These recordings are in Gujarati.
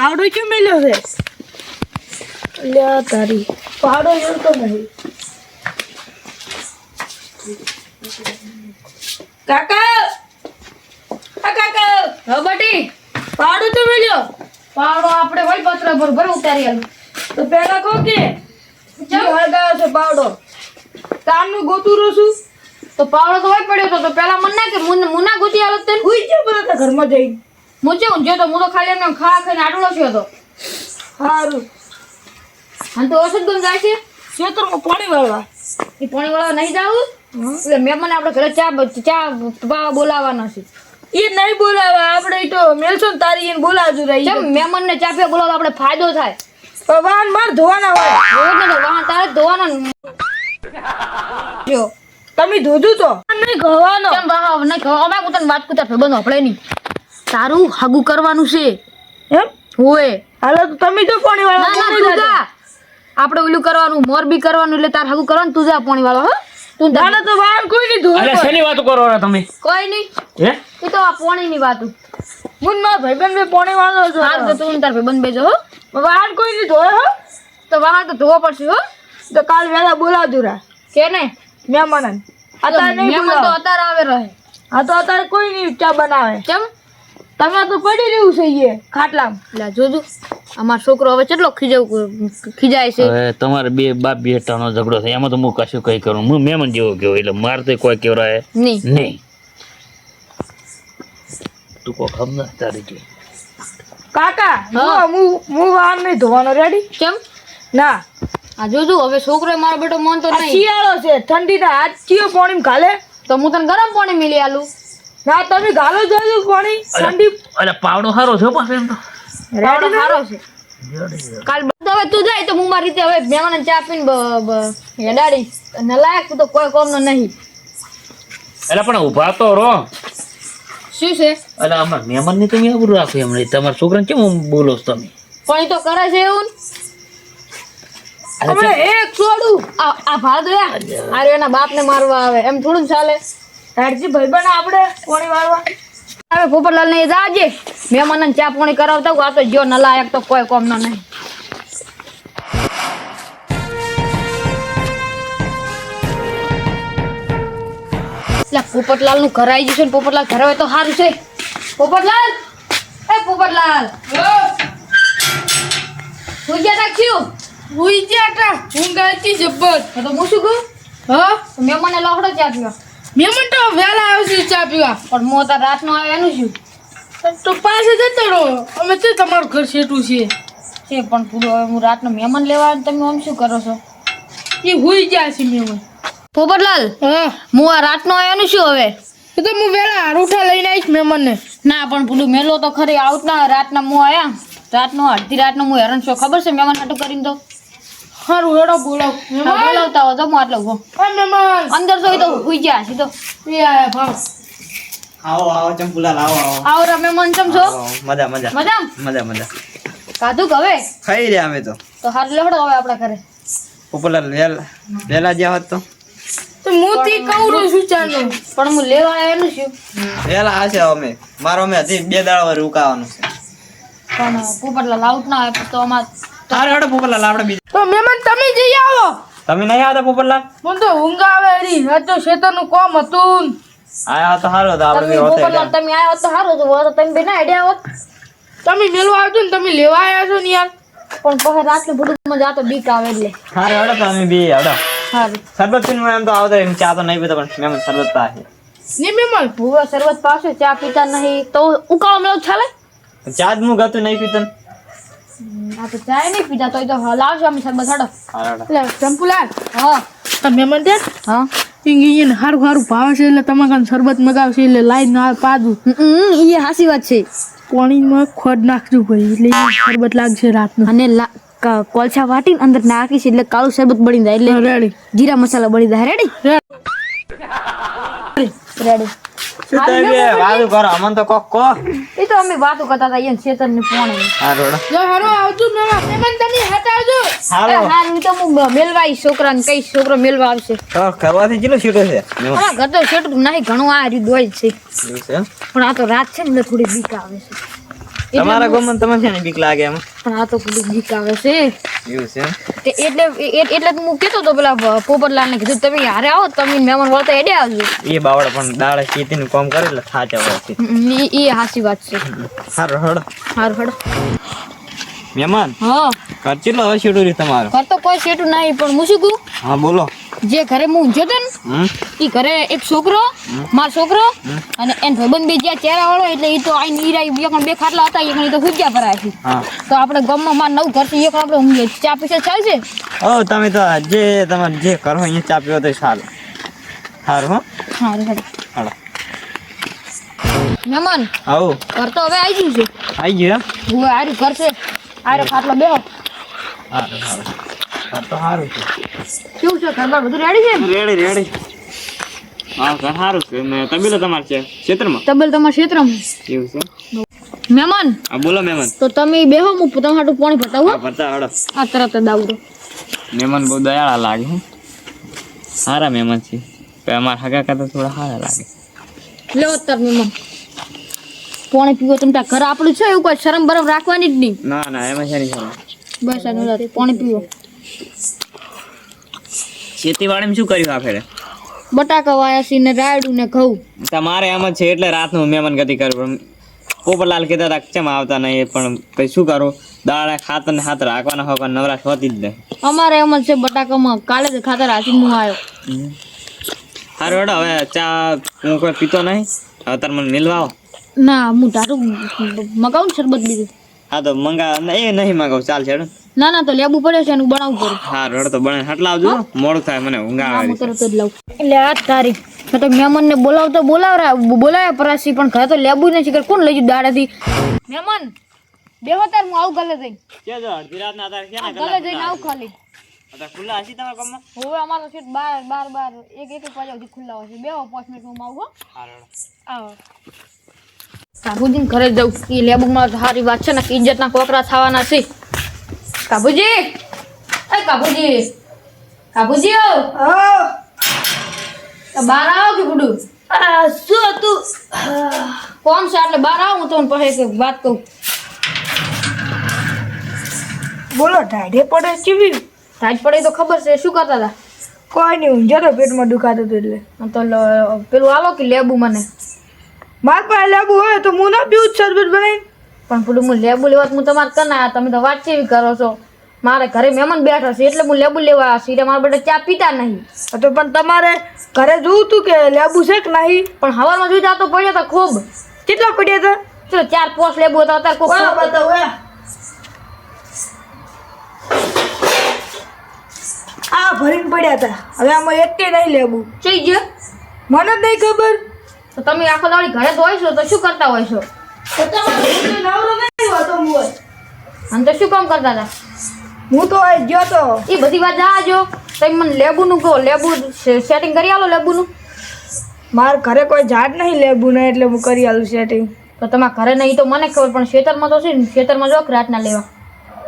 પાવડો ક્યાં મેલ્યો છે? લ્યા તારી પાવડો જોતો નહીં. કાકા કાકા રબટી પાવડો તો મેલ્યો. પાવડો આપણે વળી પતરા ભર ઉતારી આલું. તો પેલા કહો કે હળગાવ્યો છે પાવડો. તારનું ગોતું છું તો પાવડો તો વળી પડ્યો તો પેલા મન ના કે મુના ગોતી આલો તે હુઈ ગયા બધા ઘરમાં જઈને. મુજે ઊંઝો તો હું તો ખાલી એમને ખા ખાઈને આડુલો થયો હતો. સારું અને તો ઓછું ગમ જાય છે ખેતરમાં પાણી વાળવા. એ પાણી વાળવા નહીં જાવું એટલે મહેમાન આપણે ઘરે ચા બોલાવવાના છે. એ નહીં બોલાવા આપણે તો મેલસો ને તારી એને બોલાવજો રહી. કેમ મહેમાન ને ચા પીવા બોલાવો આપણે ફાયદો થાય. પણ વાહન માર ધોવાના હોય. રોજ ને વાહન તારે ધોવાના જો તમે ધોધું તો નહીં ગવાનો. કેમ વાહ નહીં કહો અમે પોતાની વાત કરતા ભાઈબંધ આપણે નહીં તારું હાગું કરવાનું છે એમ હોય. હાલો તો તમે તો પાણી ના ના તું વાળવા. જા આપણે ઓલું કરવાનું મોરબી કરવાનું એટલે તાર હાગું કરવાનું તું જા પાણી વાળો હો તું દાદા તો વાહન કોઈ નહીં ધોવે. અરે શેની વાતો કરો છો તમે? કોઈ નહીં હે એ તો આ પાણીની વાત હું મારા ભાઈબંધ બે પાણી વાળો છો. હાલ તો તું તાર ભાઈબંધ બેજો હો વાહન કોઈ નહીં ધોવે હો. તો વાહન તો ધોવો પડશે હો તો કાલ વહેલા બોલાવજો રા કે નહીં મહેમાન. અત્યારે નહીં મહેમાન તો બોલાવો. અત્યારે આવે રહે હા તો અત્યારે કોઈ નહીં ચા બનાવે. કેમ તમે તો પડી રહ્યું છે એ ખાટલામાં. એટલે જોજો અમારો છોકરો હવે કેટલો ખીજાય છે. હવે તમારે બે બાપ બેટાનો ઝઘડો થાય એમાં તો હું કશું કઈ કરું હું મહેમાન જેવો ગયો એટલે મારે તો કોઈ કેવરાય નહીં નહીં. તું કોઈ ખબર તારી કે કાકા હા. હું વાહન નહીં ધોવાનો રેડી. કેમ ના આ જોજો હવે છોકરો મારો બેટો મન તો આ નહીં શિયાળો છે ઠંડીના હાથ ચિયો પાણી ઘાલે. તો હું તને ગરમ પાણી મિલી આલું ના તમે ઘાલો જોજો પાણી ઠંડી. અરે પાવડો સારો છે પાછો એમ તો પાવડો સારો છે કાલ બધો હવે તું જાય તો હું મારી રીતે હવે મહેમાન ચા પીને હેડાડી અને લાયક તું તો કોઈ કોમનો નહીં. એટલે પણ ઊભા તો રહો. શું છે એટલે અમારા મહેમાન ને તમે આવું રાખો એમ નહીં તમારા છોકરાને કેમ આમ બોલો છો તમે? પણ એ તો કરે છે એવું આપણે એક છોડું આ ભાડો આ એના બાપને મારવા આવે એમ થોડું ચાલે. ધારજી ભાઈબંધ આપણે પાણી વાળવા. હવે પોપટલાલ ને જાજે મહેમાન ચા પાણી કરાવતા આ તો જો નલાયક તો કોઈ કોમનો નહીં. એટલે પોપટલાલ નું ઘર આવી જશે ને પોપટલાલ ઘરે હોય તો સારું છે. પોપટલાલ એ પોપટલાલ હું જ્યાં રાખ્યું હુઈ ગયા તા હું ગાયતી જબ્બર. તો હું શું કહું હા મહેમાન લખડો ચા પીવા મહેમાન તો વહેલા આવશે ચા પીવા. પણ મો તાર રાત નો આવે એનું શું તો પાસે જતો રહો અમે તે તમારું ઘર સેટું છે. છે પણ પૂરો હવે હું રાતનો મહેમાન લેવા આવે તમે આમ શું કરો છો? એ હુઈ ગયા છે મહેમાન. પોપટલાલ હા હું આ રાતનો આવ્યો શું હવે એ તો હું વહેલા હારૂઠા લઈને આવીશ મહેમાનને. ના પણ પેલું મેલો તો ખરી આવતના રાતના હું આયા રાતનો અડધી રાતનો હું હેરાન છું ખબર છે મહેમાન હાટું કરીને તો હારું હેડો બોલાવ હા, મહેમાન. બોલાવતા હો તો હું આટલો ઉભો હા મહેમાન અંદર તો તો હુઈ ગયા સીધો એ આયા ભાવ. આવો આવો ચંપુલાલ આવો આવો આવો રે મહેમાન ચમ છો આવો, મજા મજા મજામ મજા મજા કાધું કે હવે ખાઈ રહ્યા અમે તો તો હાર લેવડો હવે આપણા ઘરે પોપુલાલ વહેલા જ્યાં હોત તો મોતી કવરું છું ચાનો. પણ હું લેવા આવ્યો એનું શું વહેલા હશે અમે મારો અમે હજી 2 દાડા રોકાવાનું છે. પણ પોપટલાલ આઉટ ના આવે તો અમાર હારે હેડો પોપુલાલ આપણે બીજા તો મહેમાન તમે જઈ આવો. તમે નહીં આવતા પોપુલાલ? મને તો ઊંઘ આવે એની. આ તો શેતાનનું કામ હતું. આયા તો સારું તો આપણે તમે બી હોતે પોપટલાલ તમે આયા હોત તો સારું હતું તો તમે બેના આઈડિયા હોત તમે મેળવા આવજો ને તમે લેવા આવ્યા છો ને યાર. પણ પછી રાતનું બધું મજા તો બીક આવે એટલે હારે હેડો તો અમે બી હેડો સારું સરબત પીને એમ તો આવતા એમ ચા તો નહીં પીતા પણ મહેમાન સરબત પાસે ને મહેમાન ભૂવા શરબત પાવશે ચા પીતા નહીં તો ઉકાળો મેળો ચાલે ચા જ હું ગતું નહીં પીતો ને. આ તો ચા નહીં પીતા તો એ તો લાવશે અમે શરબત હાડો હારે હેડો એટલે ચંપુલાલ હા આ મહેમાન છે હા ઇંગીને હારું હારું ભાવે છે એટલે તમારે કાન શરબત મગાવશે એટલે લાઈન ના પાદું એ હાસી વાત છે પાણીમાં ખોડ નાખજો ભાઈ એટલે ઈ શરબત લાગશે રાતનું. અને કોલસા વાટીને અંદર નાખીશ એટલે કાળું શરબત બની જાય એટલે રેડી જીરા મસાલા બની જાય રેડી રેડી વાતું કરો અમન તો કોક કો એ તો અમે વાતો કરતા હતા અહીંયા શેતર ને પોણે હારો હેડો જો હારો આવજો મહેમાન તમે હટાવજો. હારો હા તો હું મેલવા આવીશ છોકરાને કઈ છોકરો મેલવા આવશે તો કરવાથી કેટલો છૂટો છે હા ઘર તો શેઠ નહીં ઘણું આ રીત હોય છે એવું છે એમ? પણ આ તો રાત છે ને એટલે થોડી બીક આવે છે તમારા ગામમાં તમને છે ને બીક લાગે એમ પણ આ તો પેલું બીક આવે છે એવું છે એમ? એટલે તો હું કેતો તો પેલા પોપટલાલ ને કીધું તમે હારે આવો તમે મહેમાન વળતા એડે આવજો એ બાવડા પણ દાડે ખેતીનું કામ કરે એટલે થાચા હોય છે. એ હાચી વાત છે હારું હળ હારું હેડો મહેમાન હા ઘર કેટલો હવે શેડું રહ્યું તમારું? ઘર તો કોઈ સેટું નહીં પણ હું શું કહું હા બોલો. જે ઘરે હું ઊંઝો હતો ને હમ એ ઘરે એક છોકરો મારો છોકરો અને એન ભાઈબંધ બે જ્યાં ચહેરા વાળો એટલે એ તો આઈને ઈરા બે ખાટલા હતા એ તો હુજ્યા ભરાય છે હા તો આપણે ગામમાં માર નવું ઘર છે એક આપણે ઊંઘીએ ચા પૈસા ચાલશે ઓ તમે તો જે તમારે જે કરો અહીંયા ચા પીવો તો સારું સારું હો હારું હેડો હાલો મહેમાન આવો ઘર તો હવે આવી ગયું છે આવી ગયું એમ? હું આર્યું ઘર છે આર્યો ખાટલો બેહો સારું સારું ઘર તો સારું છે કેવું છે ઘર બાર બધું રેડી છે રેડી રેડી હા ઘર સારું છે ને તબેલો તમારે છે ક્ષેત્રમાં તબેલ તમારા ક્ષેત્રમાં એવું છે મહેમાન હા બોલો મહેમાન તો તમે બેહો હું તમારા હાટું પાણી ભરતાવું હા ભરતા હળો આ તરત જ આવું મહેમાન બહુ દયાળા લાગે હે સારા મહેમાન છે પણ અમારા હગા કરતા થોડા સારા લાગે લેવો તાર મહેમાન પાણી પીવો તમે તાર ઘર આપણું છે એવું કોઈ શરમ બરમ રાખવાની જ નહીં ના ના એમાં છે નહીં બસ આ નવરાત્રી પાણી પીવો ખેતીવાડીમાં શું કર્યું આ ફેરે બટાકા વાયા છે ને રાયડું ને ઘઉં તમારે એમ જ છે એટલે રાતનું મહેમાન ગતિ કરવું પોપટલાલ કહેતા હતા કેમ આવતા નહીં પણ પછી શું કરું દાડા ખાતર ને હાથ રાખવાના હોય પણ નવરાશ હોતી જ નહીં અમારે એમ જ છે બટાકામાં કાલે જ ખાતર હાથી હું આવ્યો સારું હેડો હવે ચા હું કોઈ પીતો નહીં હવે તાર મને મિલવા આવો ના હું ટાટું મગાવું ને શરબત બીજું હા તો એ નહીં મંગાવું ચાલ છે ના ના તો લેબુ પડે છે એનું બનાવવું પડે સારું હેડો તો બને હટલા આવજો મોડું થાય મને ઊંઘ હા, હું આવે તરત જ લાવું એટલે આ તારી મેં તો મહેમાનને બોલાવ્યા પરાસી પણ ઘરે તો લેબુ નથી કર કોણ લઈ જુ દાડાથી મહેમાન બેહો તાર હું આવું ગલે જઈને અડધી રાત ના ગલે જઈને આવું ખાલી ખુલ્લા હશે તમારા કામમાં હવે અમારો છે બાર એક વાગ્યા સુધી ખુલ્લા હોય છે બેહો 5 મિનિટમાં હું આવું હો આવો કાબુજી ઘરે જવું એ લેબુમાં તો સારી વાત છે ને કે ઇજ્જતના કોકરા થવાના છે કાબુજી એ કાબુજી કાબુજી બહાર આવો કે ગુડુ શું હતું કોણ છે એટલે બહાર આવો હું તમને પછી વાત કહું બોલો ઢાઢે પડે ચીવી રાજ પડે તો ખબર છે શું કરતા હતા કોઈ નહીં ઊંઝો તો પેટમાં દુખાતું હતું એટલે તો પેલું આલો કે લેબુ મને માર પાસે લેબુ હોય તો હું ના પીવું જ શરબત બનાવીને પણ પેલું હું લેબુ લેવા હું તમારે કના તમે તો વાત કેવી કરો છો મારે ઘરે મહેમાન બેઠા છે એટલે હું લેબુ લેવા આવ્યા છું એટલે મારા બેટા ચા પીતા નહીં તો પણ તમારે ઘરે જોવું તું કે લેબુ છે કે નહીં પણ હવારમાં જોઈ જાતો પડ્યો તો ખૂબ કેટલા પડ્યા હતા ચલો 4-5 લેબુ હતા અત્યારે ખૂબ બતાવો આ ભરીને પડ્યા હતા હવે આમાં એક કે નહીં લેબુ ચઈ ગયો મને જ નહીં ખબર તો તમે આખો દાડી ઘરે તો હોય છો તો શું કરતા હોય છો તો તમારે નવરો નહીં હોતો હું અને તો શું કામ કરતા હતા હું તો અહીં ગયો તો એ બધી વાત જાજો તમે મને લેબુનું કહો લેબુ સેટિંગ કરી આલો લેબુનું મારા ઘરે કોઈ ઝાડ નહીં લેબુ નહીં એટલે હું કરી આલું સેટિંગ તો તમારા ઘરે નહીં તો મને ખબર પણ ખેતરમાં તો છે ને ખેતરમાં જો રાતના લેવા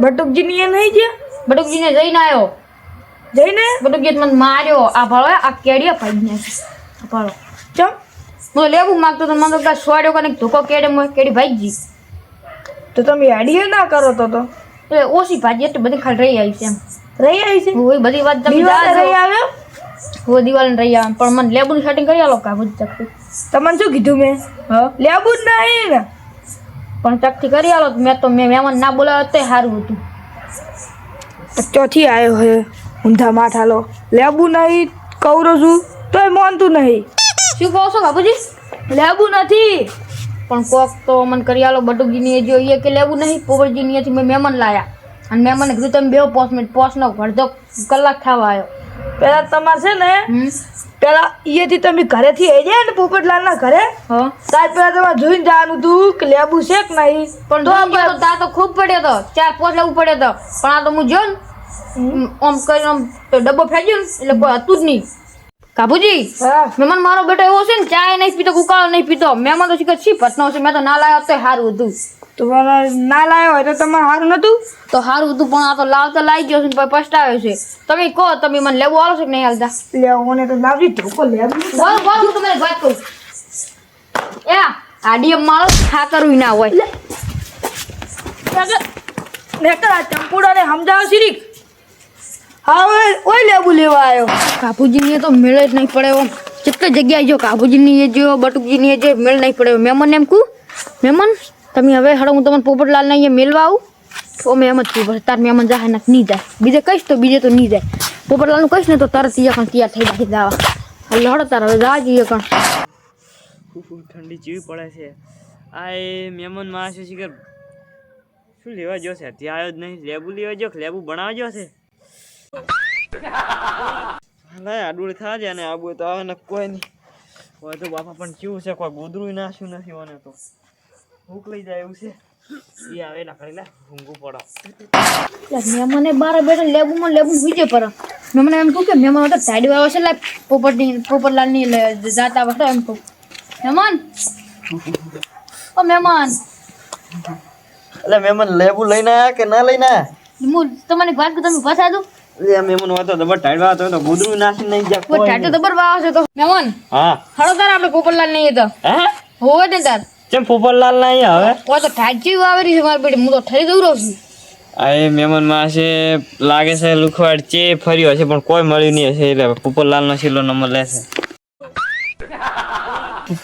બટુકજીની એ નહીં ગયા બટુકજીને જઈને આવ્યો જઈને બટુકજી મને માર્યો આ ભાળો આ કેડિયા ભાઈ ને આ ભાળો ચમ હું લેબુ માગતો તો મને તો પેલા સોડ્યો કે ધોકો કેડે મોય કેડી ભાઈ તો તમે આડીએ ના કરો તો એટલે ઓછી ભાજી એટલે બધી ખાલી રહી આવી છે એમ રહી આવી છે હું બધી વાત તમે દિવાળે રહી જાજો આવ્યો હું દિવાળીને રહી આવે પણ મને લેબુનું સેટિંગ કરી આલો કા બધી ચકતી તમને શું કીધું મેં હા લેબુ જ નહીં ને પણ ચકતી કરી આલો મેં મહેમાન ના બોલાવ્યો તો સારું હતું ચોથી આવ્યો હે ઊંધા માઠાલો લેબુ નહીં કવરો છું તોય માનતું નહીં શું કહો છો બાબુજી લેબુ નથી પણ કોક તો મને કરી આલો બટુકજીની જો એ કે લેવું નહીં પોપટજીની થી મેં મહેમાન લાયા અને મહેમાનને કીધું તમે બેહો 5 મિનિટ પહોંચનો અડધો કલાક થવા આવ્યો પેલા તમારે છે ને પેલા અહીંયાથી તમે ઘરેથી આવી જાય ને પોપટલાલના ઘરે હા ત્યાર પેલા તમારે જોઈને જવાનું હતું કે લેબુ છે કે નહીં પણ તો તા તો ખૂબ પડ્યો તો 4-5 લેવું પડ્યો તો પણ આ તો હું જો ને આમ કરીને આમ તો ડબ્બો ફેંક્યો ને એટલે કોઈ હતું જ નહીં કાબુજી હા મહેમાન મારો બેટો એવો છે ને ચાય નહીં પીતો ઉકાળો નહીં પીતો મહેમાન તો શીખર શી પટનો છે મેં તો ના લાવ્યો તો સારું હતું તો ના લાવ્યો હોય તો તમારે સારું નતું તો સારું હતું પણ આ તો લાવતા લાવી ગયો છે ને પછી પસ્તાવે છે તમે કહો તમે મને લેવું આલો છો કે નહીં હાલતા લેવો ને તો લાવજી ધોકો લેબુ બોલ બોલ હું તમને વાત કહું એ આડીએમ મારો ખા કરવું ના હોય મેકર આ ચંપુડાને સમજાવ શીરીક. હા ઓય લેબુ લેવા આવ્યો. કાબુજીને તો મેળ જ નહીં પડે એમ. કેટલી જગ્યાએ જો કાબુજીની એ જો બટુકજીની એ જો મેળ નહીં પડે. મહેમાન એમ કહું મહેમાન તમે હવે હડો હું તમને પોપટલાલને અહીંયા મેળવા આવું તો મેં એમ જ કહ્યું તાર મહેમાન જાય ને નહીં જાય. બીજે કહીશ તો બીજે તો નહીં જાય. પોપટલાલનું કહીશ ને તો તરત તૈયાર થઈ જાય દાવા. એટલે હડો તાર હવે જા જઈએ કણ. ઠંડી ચીવી પડે છે. આ એ મહેમાન માણસ શિખર શું લેવા ગયો છે? ત્યાં આવ્યો જ નહીં. લેબુ લેવા ગયો, લેબુ બનાવવા ગયો છે. આડુડી થવા જાય ને આબુ તો આવે ને કોઈ નહીં હોય તો બાપા પણ કેવું છે કોઈ ગોદરું નાખ્યું નથી મને તો ભૂખ લઈ જાય એવું છે. એ આવે ના કરી લે ઊંઘું પડો. મહેમાને બાર બેઠા લેબુમાં લેબુ હુજે પર મહેમાન એમ કહું કે મહેમાન તો સાઈડ વાળો છે લે પોપટલાલની જાતા વખતે એમ કહું મહેમાન ઓ મહેમાન એટલે મહેમાન લેબુ લઈને આયા કે ના લઈને આયા? હું તમને એક વાત કહું તમે પછા દો એટલે મહેમાન હોય તો દબર ટાઈડવા હતો તો ગોદરું નાખી નહીં જાય કોઈ ટાટો દબર વાવ છે તો મહેમાન હા હળો તાર આપણે પોપટલાલ નહીં તો હે હોવે ને તાર ચમ પોપટલાલ ના અહીંયા હવે કોઈ તો ઠાચી વાવેરી છે મારી બેટી હું તો ઠરી દઉં રહું છું. આ એ મહેમાન માં છે લાગે છે લુખવાડ ચે ફર્યો હશે પણ કોઈ મળ્યું નહીં હશે એટલે પોપટલાલ નો છેલ્લો નંબર લેશે.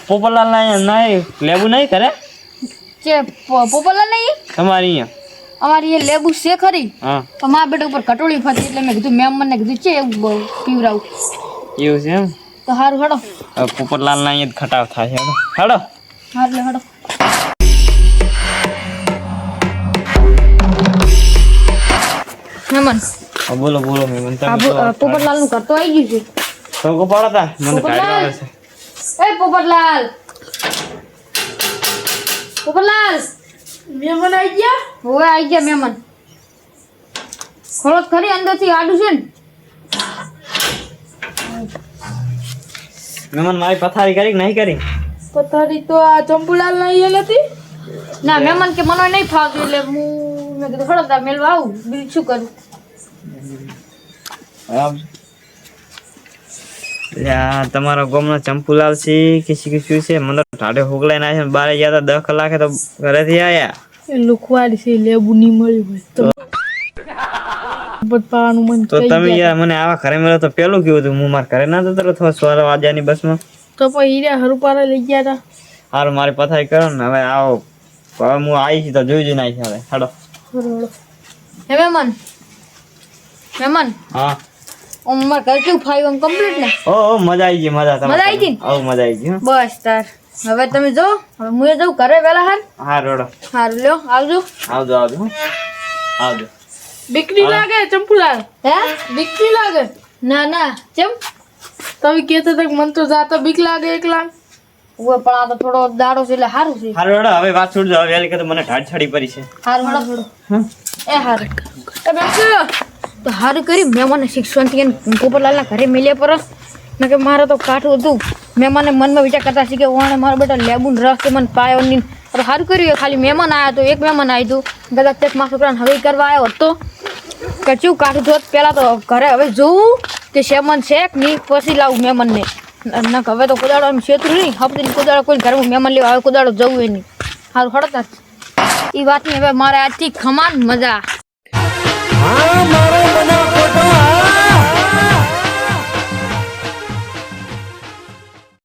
પોપટલાલ ના અહીંયા નહીં લેબુ નહીં કરે કે પોપટલાલ નહીં તમારી અહીંયા અમારી એ લેબુ છે ખરી હા તો મારા બેટા ઉપર કટોળી ફરી એટલે મેં કીધું મહેમાનને કીધું છે એવું પીવરાવું એવું છે એમ તો સારું હડો હવે પોપટલાલ ના અહીંયા જ ખટાવ થાય છે હેડો હાર લે હડો મહેમાન બોલો બોલો મહેમાન તમે પોપટલાલ નું ઘર તો આવી ગયું છે. તો પાડો તા મને ટાઈડ આવે છે. એ પોપટલાલ પોપટલાલ મહેમાન આવી ગયા. હવે આવી ગયા મહેમાન. ખોળો ખરી અંદરથી આડું છે ને મહેમાન મારી પથારી કરી કે નહીં કરી? પથારી તો આ ચંપુલાલ ના અહીંયા નથી. ના મહેમાન કે મને નહીં ફાવતું એટલે મેં કીધું ખડો તાર મેળવા આવું બીજું શું કરું. તમારો ગામનો ચંપુલાલ છે કે શું છે? મને ટાઢે હોગલાઈ ના છે બારે ગયા હતા 10 કલાકે તો ઘરેથી આયા. એ લુખવાડ છે લેબુ નહીં મળ્યું હોય તો પાવાનું મન તો તમે યાર મને આવા ઘરે મળ્યો તો પેલું કેવું હતું? હું મારા ઘરે ના જતો રહ્યો સવારે વાજાની બસમાં તો પછી હીરા હરુપારા લઈ ગયા હતા. હારું મારી પથારી કરો ને હવે આવો. હવે હું આવી છું તો જોઈ જોઈને આવી હવે હાડો. હે મહેમાન મહેમાન હા મારે ઘર કેવું ફાયું આમ કમ્પ્લીટ ને ઓ મજા આવી ગઈ મજા મજા આવી ગઈ? મજા આવી ગઈ બસ તાર હવે તમે જો હવે હું એ જઉં ઘરે વહેલા હાર હા રોડો હારું લ્યો આવજો આવજો આવજો આવજો. દીકરી લાગે ચંપુલાલ. હે દીકરી લાગે. ના ના ચમ તમે કહેતા હતા કે મને તો જાતા બીક લાગે એકલા. ઉવે પણ આ તો થોડો દાડો છે એટલે સારું છે. હારું રોડો હવે વાત છોડ દો. હવે વેલી કે તો મને ઢાળ છડી પડી છે. હારું હળો એ હારું એ બેસો તો હારું કરી મહેમાને શિક્ષણથી પોપટલાલના ઘરે મેલ્યા પર મેં કે મારે તો કાઠું હતું. મહેમાને મનમાં વિચાર કરતા શીખે ઓણે મારો બેટા લેબુન રસ કે મને પાયો નહીં. હવે સારું કર્યું ખાલી મહેમાન આવ્યા તો એક મહેમાન આવ્યું હતું કદાચ તે મારા છોકરાને હવે કરવા આવ્યો હતો કે ચેવું કાઠું જોત પહેલાં તો ઘરે હવે જોવું કે શેમન છે કે નહીં પછી લાવું મહેમાનને ના હવે તો કોદાળો એમ છેતરું નહીં હપ્તી કોદાળો કોઈ ઘરમાં મહેમાન લેવા હવે કોદાળો જવું એ નહીં. સારું હડતા એ વાતની હવે મારે આજથી ખમાન મજા. હા મારો બનાવ